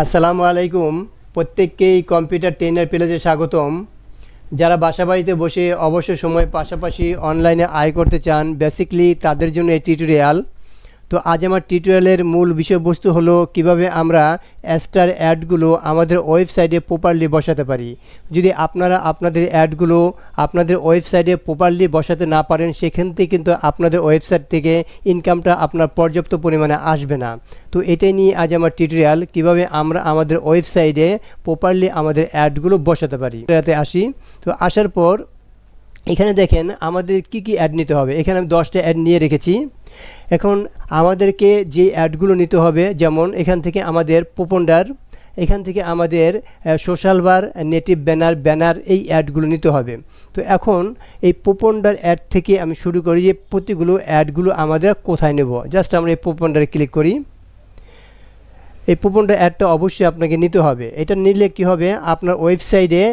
আসসালামু আলাইকুম। প্রত্যেককেই কম্পিউটার ট্রেনার প্লেজে স্বাগতম। যারা বাসাবাড়িতে বসে অবসর সময় পাশাপাশি অনলাইনে আয় করতে চান, বেসিক্যালি তাদের জন্য এই টিউটোরিয়াল। তো আজ আমার টিউটোরিয়ালের মূল বিষয়বস্তু হলো কিভাবে আমরা অ্যাস্টার অ্যাডগুলো আমাদের ওয়েবসাইটে প্রপারলি বসাতে পারি। যদি আপনারা আপনাদের অ্যাডগুলো আপনাদের ওয়েবসাইটে প্রপারলি বসাতে না পারেন, সেখান থেকে কিন্তু আপনাদের ওয়েবসাইট থেকে ইনকামটা আপনার পর্যাপ্ত পরিমাণে আসবে না। তো এটাই নিয়ে আজ আমার টিউটোরিয়াল, কিভাবে আমরা আমাদের ওয়েবসাইটে প্রপারলি আমাদের অ্যাডগুলো বসাতে পারি। এটাতে আসি। তো আসার পর এখানে দেখেন আমাদের কি কি অ্যাড নিতে হবে। এখানে আমি 10টা অ্যাড নিয়ে রেখেছি। এখন আমাদেরকে যে অ্যাডগুলো নিতে হবে, যেমন এখান থেকে আমাদের পোপন্ডার, এখান থেকে আমাদের সোশ্যাল বার, নেটিভ ব্যানার এই অ্যাডগুলো নিতে হবে। তো এখন এই পোপন্ডার অ্যাড থেকে আমি শুরু করি যে প্রতিগুলো অ্যাডগুলো আমাদের কোথায় নেব। জাস্ট আমরা এই পোপন্ডারে ক্লিক করি। এই কুপনটা অ্যাডটা অবশ্যই আপনাকে নিতে হবে। এটা নিলে কি হবে, আপনার ওয়েবসাইটে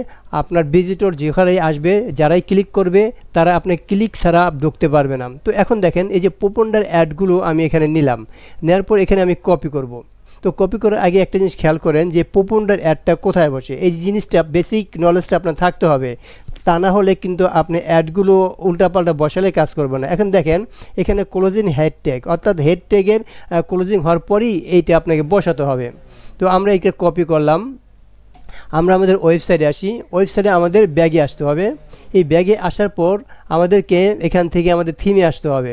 আপনার ভিজিটর যেখানেই আসবে, যারাই ক্লিক করবে তারা আপনি ক্লিক ছাড়া ঢুকতে পারবে না। তো এখন দেখেন এই যে কুপনটার অ্যাডগুলো আমি এখানে নিলাম, নেওয়ার পর এখানে আমি কপি করব। তো কপি করার আগে একটা জিনিস খেয়াল করেন যে কুপনটার অ্যাডটা কোথায় বসে, এই জিনিসটা বেসিক নলেজটা আপনার থাকতে হবে। তা না হলে কিন্তু আপনি অ্যাডগুলো উল্টাপাল্টা বসালে কাজ করবে না। এখন দেখেন এখানে ক্লোজিং হেড ট্যাগ, অর্থাৎ হেড ট্যাগের ক্লোজিং হওয়ার পরই এইটা আপনাকে বসাতে হবে। তো আমরা এইটা কপি করলাম। আমরা আমাদের ওয়েবসাইটে আসি। ওয়েবসাইটে আমাদের ব্যাগে আসতে হবে। এই ব্যাগে আসার পর আমাদেরকে এখান থেকে আমাদের থিমে আসতে হবে।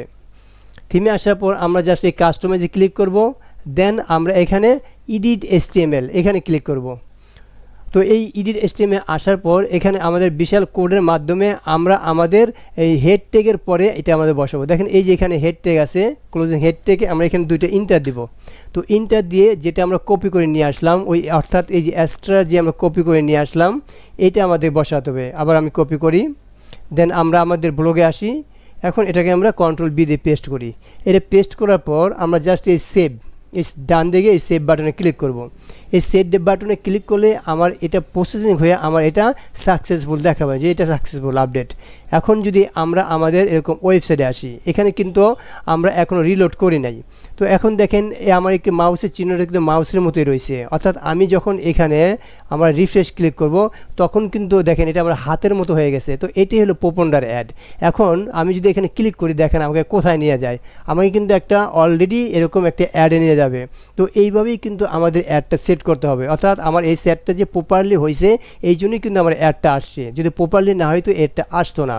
থিমে আসার পর আমরা জাস্ট এই কাস্টমাইজে ক্লিক করব। দেন আমরা এখানে এডিট HTML এখানে ক্লিক করব। তো এই এডিট HTML আসার পর এখানে আমাদের বিশাল কোডের মাধ্যমে আমরা আমাদের এই হেড ট্যাগের পরে এটা আমাদের বসাবো। দেখেন এই যে এখানে হেড ট্যাগ আছে, ক্লোজিং হেড ট্যাগে আমরা এখানে দুইটা ইন্টার দিব। তো ইন্টার দিয়ে যেটা আমরা কপি করে নিয়ে আসলাম, ওই অর্থাৎ এই যে এক্সট্রা যে আমরা কপি করে নিয়ে আসলাম, এটা আমাদের বসাতে হবে। আবার আমি কপি করি। দেন আমরা আমাদের ব্লগে আসি। এখন এটাকে আমরা কন্ট্রোল-V দিয়ে পেস্ট করি। এটা পেস্ট করার পর আমরা জাস্ট এই সেভ, এই ডান দিকে এই সেভ বাটনে ক্লিক করব। এই সেভ বাটনে ক্লিক করলে আমার এটা প্রসেসিং হয়ে আমার এটা সাকসেসফুল দেখাবে যে এটা সাকসেসফুল আপডেট। এখন যদি আমরা আমাদের এরকম ওয়েবসাইটে আসি, এখানে কিন্তু আমরা এখনও রিলোড করি নাই। তো এখন দেখেন আমার একটি মাউসের চিহ্নটা কিন্তু মাউসের মতোই রয়েছে, অর্থাৎ আমি যখন এখানে আমরা রিফ্রেশ ক্লিক করব তখন কিন্তু দেখেন এটা আমার হাতের মতো হয়ে গেছে। তো এটাই হলো পোপন্ডার অ্যাড। এখন আমি যদি এখানে ক্লিক করি, দেখেন আমাকে কোথায় নিয়ে যায়, আমাকে কিন্তু একটা অলরেডি এরকম একটা অ্যাডে নিয়ে যাবে। তো এইভাবেই কিন্তু আমাদের অ্যাডটা সেট করতে হবে, অর্থাৎ আমার এই সেটটা যে প্রপারলি হয়েছে এই জন্যই কিন্তু আমার অ্যাডটা আসছে। যদি প্রপারলি না হয়তো অ্যাডটা আসতো না।